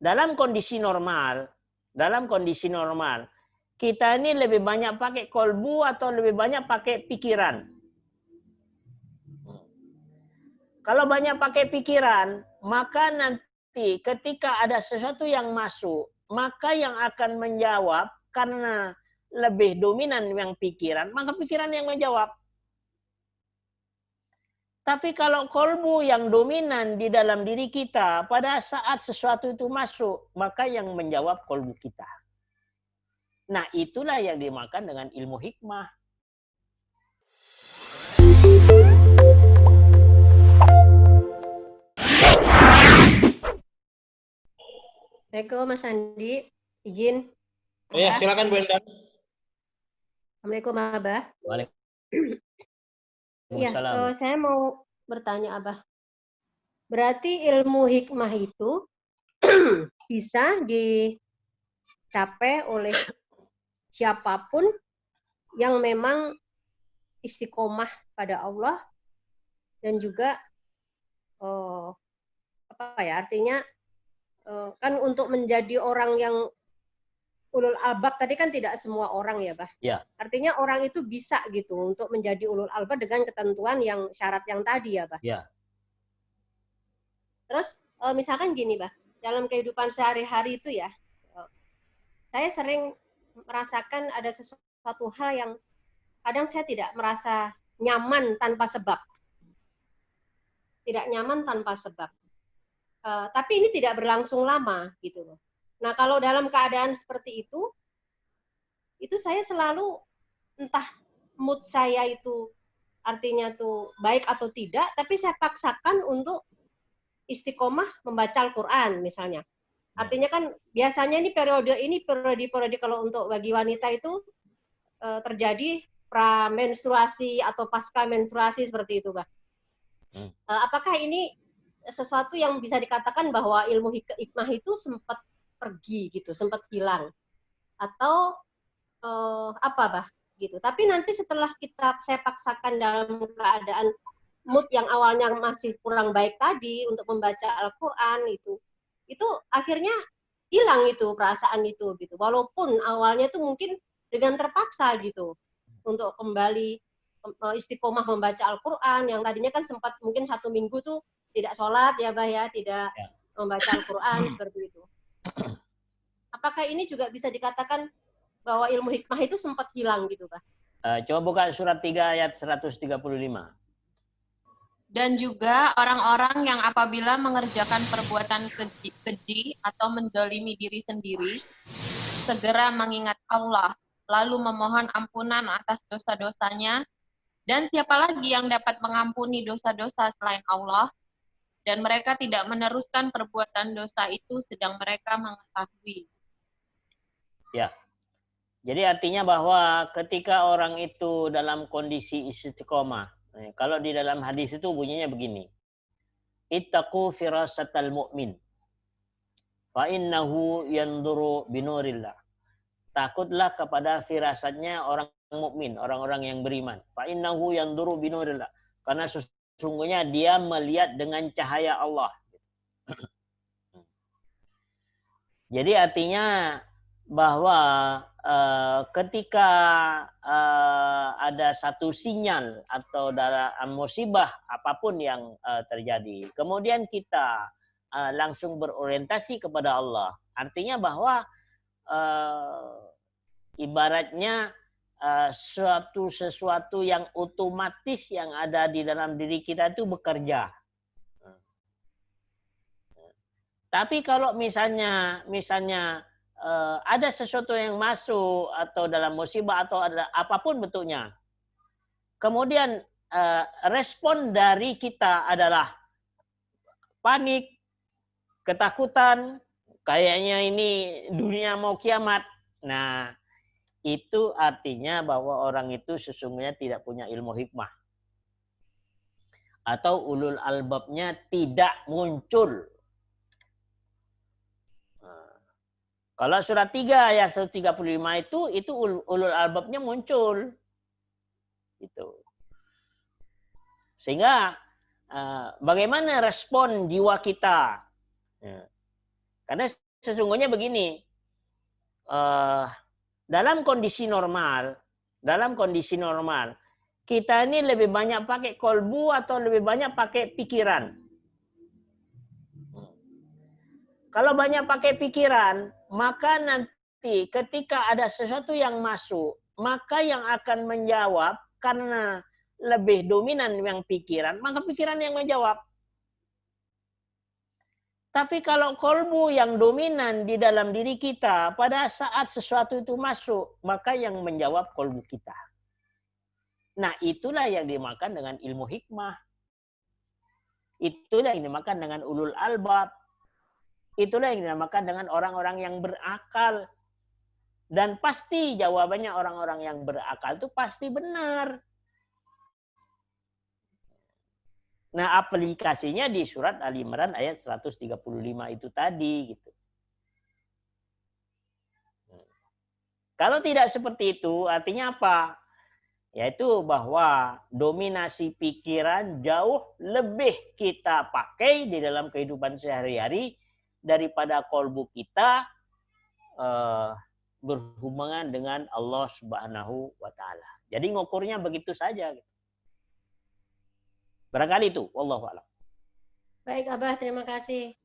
dalam kondisi normal, kita ini lebih banyak pakai kolbu atau lebih banyak pakai pikiran? Kalau banyak pakai pikiran, maka nanti ketika ada sesuatu yang masuk, maka yang akan menjawab karena lebih dominan yang pikiran, maka pikiran yang menjawab. Tapi kalau kolbu yang dominan di dalam diri kita, pada saat sesuatu itu masuk, maka yang menjawab kolbu kita. Nah, itulah yang dimakan dengan ilmu hikmah. Assalamualaikum Mas Andi, izin. Oh ya, silakan Bu Endang. Assalamualaikum Abah. Waalaikumsalam. Ya, saya mau bertanya Abah. Berarti ilmu hikmah itu bisa dicapai oleh siapapun yang memang istiqomah pada Allah dan juga artinya kan untuk menjadi orang yang ulul albab tadi kan tidak semua orang ya, Bah. Ya. Artinya orang itu bisa gitu untuk menjadi ulul albab dengan ketentuan yang syarat yang tadi ya, Bah. Ya. Terus misalkan gini, Bah, dalam kehidupan sehari-hari itu ya, saya sering merasakan ada sesuatu hal yang kadang saya tidak merasa nyaman tanpa sebab. Tidak nyaman tanpa sebab. Tapi ini tidak berlangsung lama gitu loh. Nah, kalau dalam keadaan seperti itu saya selalu entah mood saya itu artinya tuh baik atau tidak, tapi saya paksakan untuk istiqomah membaca Al-Quran misalnya. Artinya kan biasanya ini periode kalau untuk bagi wanita itu terjadi pra-menstruasi atau pasca menstruasi seperti itu, Bah. Apakah ini sesuatu yang bisa dikatakan bahwa ilmu hikmah itu sempat pergi gitu, sempat hilang atau apa, Bah, gitu. Tapi nanti setelah saya paksakan dalam keadaan mood yang awalnya masih kurang baik tadi untuk membaca Al-Quran itu akhirnya hilang itu perasaan itu gitu. Walaupun awalnya itu mungkin dengan terpaksa gitu untuk kembali istiqomah membaca Al-Quran yang tadinya kan sempat mungkin 1 minggu tuh tidak sholat ya, Bah, ya, tidak membaca Al-Quran seperti itu. Apakah ini juga bisa dikatakan bahwa ilmu hikmah itu sempat hilang gitu, Bah? Coba buka surat 3 ayat 135. Dan juga orang-orang yang apabila mengerjakan perbuatan keji atau mendolimi diri sendiri, segera mengingat Allah, lalu memohon ampunan atas dosa-dosanya, dan siapa lagi yang dapat mengampuni dosa-dosa selain Allah, dan mereka tidak meneruskan perbuatan dosa itu sedang mereka mengetahui. Ya. Jadi artinya bahwa ketika orang itu dalam kondisi istiqomah, kalau di dalam hadis itu bunyinya begini. Ittaqu firasatal mu'min. Fa innahu yanduru binurillah. Takutlah kepada firasatnya orang mukmin, orang-orang yang beriman. Fa innahu yanduru binurillah. Karena sesungguhnya dia melihat dengan cahaya Allah. Jadi artinya bahwa ketika ada satu sinyal atau dalam musibah apapun yang terjadi, kemudian kita langsung berorientasi kepada Allah, artinya bahwa ibaratnya sesuatu yang otomatis yang ada di dalam diri kita itu bekerja. Tapi kalau misalnya ada sesuatu yang masuk atau dalam musibah atau ada apapun bentuknya, kemudian respon dari kita adalah panik, ketakutan, kayaknya ini dunia mau kiamat. Nah, itu artinya bahwa orang itu sesungguhnya tidak punya ilmu hikmah. Atau ulul albabnya tidak muncul. Kalau surat 3 ayat 135 itu ulul albabnya muncul. Gitu. Sehingga bagaimana respon jiwa kita? Karena sesungguhnya begini, dalam kondisi normal, kita ini lebih banyak pakai kolbu atau lebih banyak pakai pikiran? Kalau banyak pakai pikiran, maka nanti ketika ada sesuatu yang masuk, maka yang akan menjawab karena lebih dominan yang pikiran, maka pikiran yang menjawab. Tapi kalau kolbu yang dominan di dalam diri kita, pada saat sesuatu itu masuk, maka yang menjawab kolbu kita. Nah, itulah yang dimakan dengan ilmu hikmah. Itulah yang dimakan dengan ulul albab. Itulah yang dinamakan dengan orang-orang yang berakal. Dan pasti jawabannya orang-orang yang berakal itu pasti benar. Nah, aplikasinya di surat Ali Imran ayat 135 itu tadi gitu. Kalau tidak seperti itu, artinya apa? Yaitu bahwa dominasi pikiran jauh lebih kita pakai di dalam kehidupan sehari-hari daripada kolbu kita berhubungan dengan Allah Subhanahu wa Ta'ala. Jadi ngukurnya begitu saja. Barangkali itu, wallahu a'lam. Baik Abah, terima kasih.